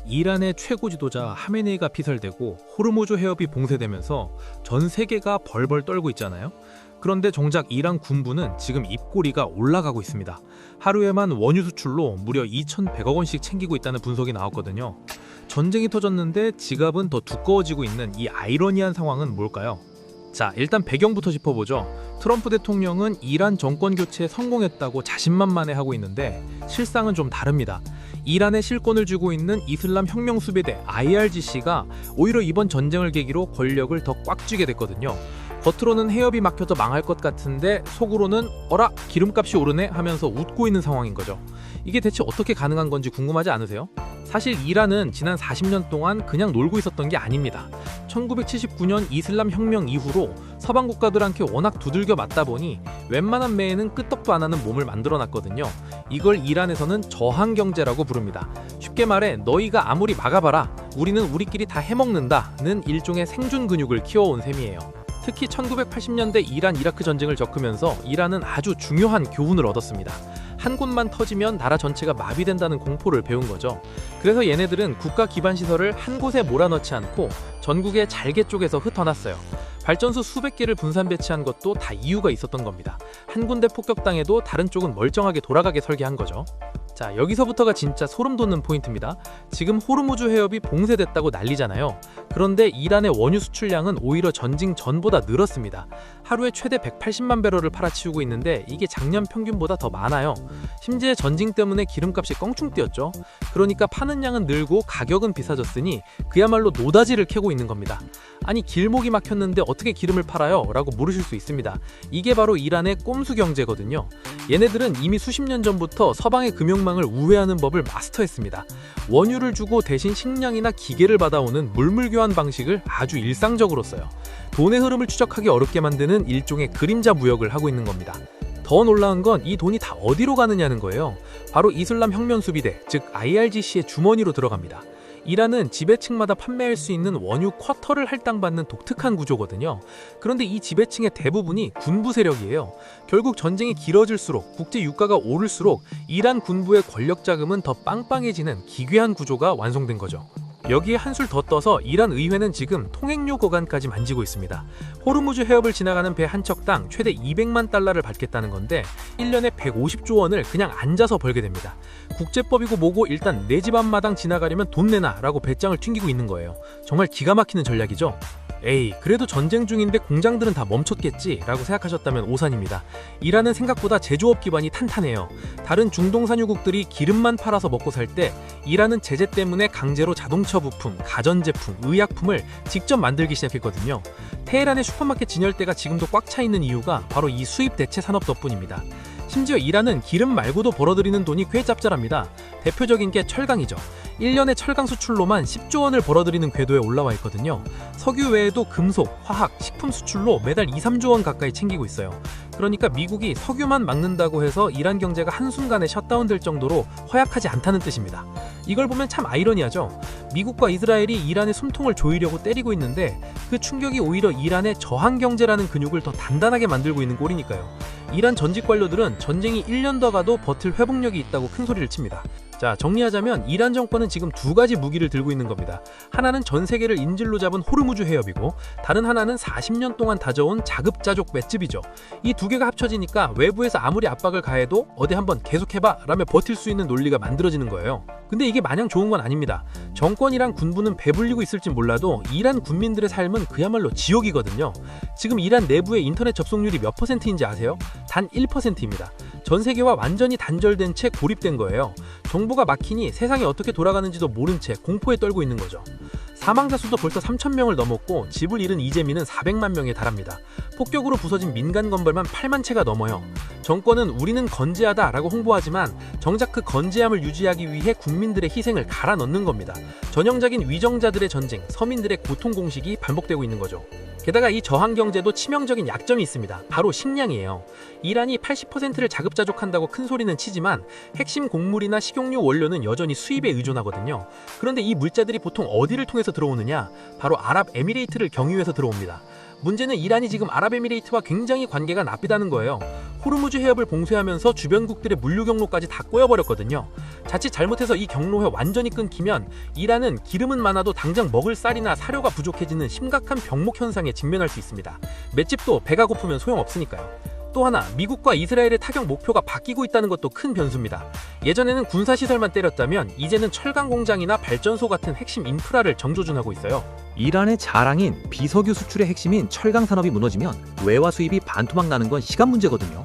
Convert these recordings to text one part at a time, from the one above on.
이란의 최고 지도자 하메네이가 피살되고 호르무즈 해협이 봉쇄되면서 전 세계가 벌벌 떨고 있잖아요. 그런데 정작 이란 군부는 지금 입꼬리가 올라가고 있습니다. 하루에만 원유 수출로 무려 2,100억 원씩 챙기고 있다는 분석이 나왔거든요. 전쟁이 터졌는데 지갑은 더 두꺼워지고 있는 이 아이러니한 상황은 뭘까요? 자, 일단 배경부터 짚어보죠. 트럼프 대통령은 이란 정권 교체에 성공했다고 자신만만해하고 있는데 실상은 좀 다릅니다. 이란에 실권을 쥐고 있는 이슬람 혁명 수비대 IRGC가 오히려 이번 전쟁을 계기로 권력을 더 꽉 쥐게 됐거든요. 겉으로는 해협이 막혀서 망할 것 같은데 속으로는 어라? 기름값이 오르네? 하면서 웃고 있는 상황인 거죠. 이게 대체 어떻게 가능한 건지 궁금하지 않으세요? 사실 이란은 지난 40년 동안 그냥 놀고 있었던 게 아닙니다. 1979년 이슬람 혁명 이후로 서방 국가들한테 워낙 두들겨 맞다 보니 웬만한 매에는 끄떡도 안 하는 몸을 만들어놨거든요. 이걸 이란에서는 저항 경제라고 부릅니다. 쉽게 말해 너희가 아무리 막아봐라 우리는 우리끼리 다 해먹는다는 일종의 생존 근육을 키워온 셈이에요. 특히 1980년대 이란-이라크 전쟁을 겪으면서 이란은 아주 중요한 교훈을 얻었습니다. 한 곳만 터지면 나라 전체가 마비된다는 공포를 배운 거죠. 그래서 얘네들은 국가 기반 시설을 한 곳에 몰아넣지 않고 전국에 잘게 쪼개서 흩어놨어요. 발전소 수백 개를 분산 배치한 것도 다 이유가 있었던 겁니다. 한 군데 폭격당해도 다른 쪽은 멀쩡하게 돌아가게 설계한 거죠. 자, 여기서부터가 진짜 소름 돋는 포인트입니다. 지금 호르무즈 해협이 봉쇄됐다고 난리잖아요. 그런데 이란의 원유 수출량은 오히려 전쟁 전보다 늘었습니다. 하루에 최대 180만 배럴을 팔아치우고 있는데 이게 작년 평균보다 더 많아요. 심지어 전쟁 때문에 기름값이 껑충 뛰었죠. 그러니까 파는 양은 늘고 가격은 비싸졌으니 그야말로 노다지를 캐고 있는 겁니다. 아니 길목이 막혔는데 어떻게 기름을 팔아요? 라고 물으실 수 있습니다. 이게 바로 이란의 꼼수 경제거든요. 얘네들은 이미 수십 년 전부터 서방의 금융망을 우회하는 법을 마스터했습니다. 원유를 주고 대신 식량이나 기계를 받아오는 물물교환 방식을 아주 일상적으로 써요. 돈의 흐름을 추적하기 어렵게 만드는 일종의 그림자 무역을 하고 있는 겁니다. 더 놀라운 건 이 돈이 다 어디로 가느냐는 거예요. 바로 이슬람 혁명 수비대, 즉 IRGC의 주머니로 들어갑니다. 이란은 지배층마다 판매할 수 있는 원유 쿼터를 할당받는 독특한 구조거든요. 그런데 이 지배층의 대부분이 군부 세력이에요. 결국 전쟁이 길어질수록 국제 유가가 오를수록 이란 군부의 권력 자금은 더 빵빵해지는 기괴한 구조가 완성된 거죠. 여기에 한술 더 떠서 이란 의회는 지금 통행료 거간까지 만지고 있습니다. 호르무즈 해협을 지나가는 배 한 척당 최대 200만 달러를 받겠다는 건데 1년에 150조 원을 그냥 앉아서 벌게 됩니다. 국제법이고 뭐고 일단 내 집 앞마당 지나가려면 돈 내놔 라고 배짱을 튕기고 있는 거예요. 정말 기가 막히는 전략이죠. 에이, 그래도 전쟁 중인데 공장들은 다 멈췄겠지 라고 생각하셨다면 오산입니다. 이란은 생각보다 제조업 기반이 탄탄해요. 다른 중동 산유국들이 기름만 팔아서 먹고 살 때 이란은 제재 때문에 강제로 자동차 부품, 가전제품, 의약품을 직접 만들기 시작했거든요. 테헤란의 슈퍼마켓 진열대가 지금도 꽉 차 있는 이유가 바로 이 수입 대체 산업 덕분입니다. 심지어 이란은 기름 말고도 벌어들이는 돈이 꽤 짭짤합니다. 대표적인 게 철강이죠. 1년에 철강 수출로만 10조 원을 벌어들이는 궤도에 올라와 있거든요. 석유 외에도 금속, 화학, 식품 수출로 매달 2, 3조 원 가까이 챙기고 있어요. 그러니까 미국이 석유만 막는다고 해서 이란 경제가 한순간에 셧다운될 정도로 허약하지 않다는 뜻입니다. 이걸 보면 참 아이러니하죠. 미국과 이스라엘이 이란의 숨통을 조이려고 때리고 있는데 그 충격이 오히려 이란의 저항 경제라는 근육을 더 단단하게 만들고 있는 꼴이니까요. 이란 전직 관료들은 전쟁이 1년 더 가도 버틸 회복력이 있다고 큰 소리를 칩니다. 자, 정리하자면 이란 정권은 지금 두 가지 무기를 들고 있는 겁니다. 하나는 전 세계를 인질로 잡은 호르무즈 해협이고 다른 하나는 40년 동안 다져온 자급자족 맷집이죠. 이 두 개가 합쳐지니까 외부에서 아무리 압박을 가해도 어디 한번 계속해봐 라며 버틸 수 있는 논리가 만들어지는 거예요. 근데 이게 마냥 좋은 건 아닙니다. 정권이랑 군부는 배불리고 있을진 몰라도 이란 군민들의 삶은 그야말로 지옥이거든요. 지금 이란 내부의 인터넷 접속률이 몇 %인지 아세요? 단 1%입니다. 전 세계와 완전히 단절된 채 고립된 거예요. 정보가 막히니 세상이 어떻게 돌아가는지도 모른 채 공포에 떨고 있는 거죠. 사망자 수도 벌써 3,000명을 넘었고 집을 잃은 이재민은 400만 명에 달합니다. 폭격으로 부서진 민간 건물만 8만 채가 넘어요. 정권은 우리는 건재하다라고 홍보하지만 정작 그 건재함을 유지하기 위해 국민들의 희생을 갈아 넣는 겁니다. 전형적인 위정자들의 전쟁, 서민들의 고통 공식이 반복되고 있는 거죠. 게다가 이 저항 경제도 치명적인 약점이 있습니다. 바로 식량이에요. 이란이 80%를 자급자족한다고 큰 소리는 치지만 핵심 곡물이나 식용유 원료는 여전히 수입에 의존하거든요. 그런데 이 물자들이 보통 어디를 통해서 들어오느냐? 바로 아랍에미레이트를 경유해서 들어옵니다. 문제는 이란이 지금 아랍에미레이트와 굉장히 관계가 나쁘다는 거예요. 호르무즈 해협을 봉쇄하면서 주변국들의 물류 경로까지 다 꼬여버렸거든요. 자칫 잘못해서 이 경로가 완전히 끊기면 이란은 기름은 많아도 당장 먹을 쌀이나 사료가 부족해지는 심각한 병목 현상에 직면할 수 있습니다. 맷집도 배가 고프면 소용없으니까요. 또 하나, 미국과 이스라엘의 타격 목표가 바뀌고 있다는 것도 큰 변수입니다. 예전에는 군사시설만 때렸다면 이제는 철강 공장이나 발전소 같은 핵심 인프라를 정조준하고 있어요. 이란의 자랑인 비석유 수출의 핵심인 철강 산업이 무너지면 외화 수입이 반토막 나는 건 시간 문제거든요.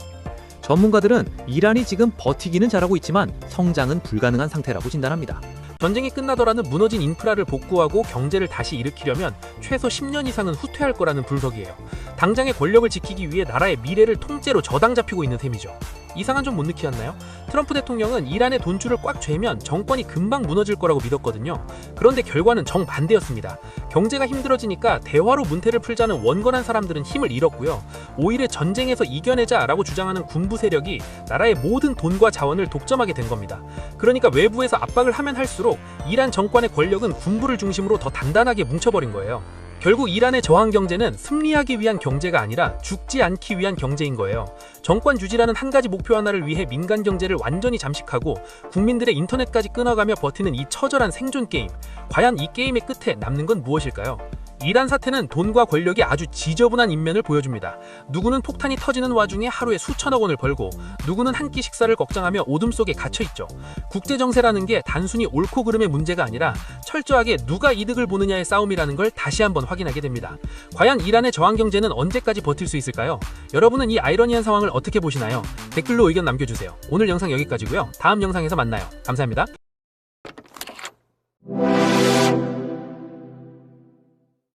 전문가들은 이란이 지금 버티기는 잘하고 있지만 성장은 불가능한 상태라고 진단합니다. 전쟁이 끝나더라도 무너진 인프라를 복구하고 경제를 다시 일으키려면 최소 10년 이상은 후퇴할 거라는 분석이에요. 당장의 권력을 지키기 위해 나라의 미래를 통째로 저당 잡히고 있는 셈이죠. 이 상황 좀 못 느끼었나요? 트럼프 대통령은 이란의 돈줄을 꽉 쥐면 정권이 금방 무너질 거라고 믿었거든요. 그런데 결과는 정반대였습니다. 경제가 힘들어지니까 대화로 문제를 풀자는 원건한 사람들은 힘을 잃었고요. 오히려 전쟁에서 이겨내자라고 주장하는 군부 세력이 나라의 모든 돈과 자원을 독점하게 된 겁니다. 그러니까 외부에서 압박을 하면 할수록 이란 정권의 권력은 군부를 중심으로 더 단단하게 뭉쳐버린 거예요. 결국 이란의 저항 경제는 승리하기 위한 경제가 아니라 죽지 않기 위한 경제인 거예요. 정권 유지라는 한 가지 목표 하나를 위해 민간 경제를 완전히 잠식하고 국민들의 인터넷까지 끊어가며 버티는 이 처절한 생존 게임. 과연 이 게임의 끝에 남는 건 무엇일까요? 이란 사태는 돈과 권력이 아주 지저분한 인면을 보여줍니다. 누구는 폭탄이 터지는 와중에 하루에 수천억 원을 벌고 누구는 한 끼 식사를 걱정하며 어둠 속에 갇혀있죠. 국제정세라는 게 단순히 옳고 그름의 문제가 아니라 철저하게 누가 이득을 보느냐의 싸움이라는 걸 다시 한번 확인하게 됩니다. 과연 이란의 저항 경제는 언제까지 버틸 수 있을까요? 여러분은 이 아이러니한 상황을 어떻게 보시나요? 댓글로 의견 남겨주세요. 오늘 영상 여기까지고요. 다음 영상에서 만나요. 감사합니다.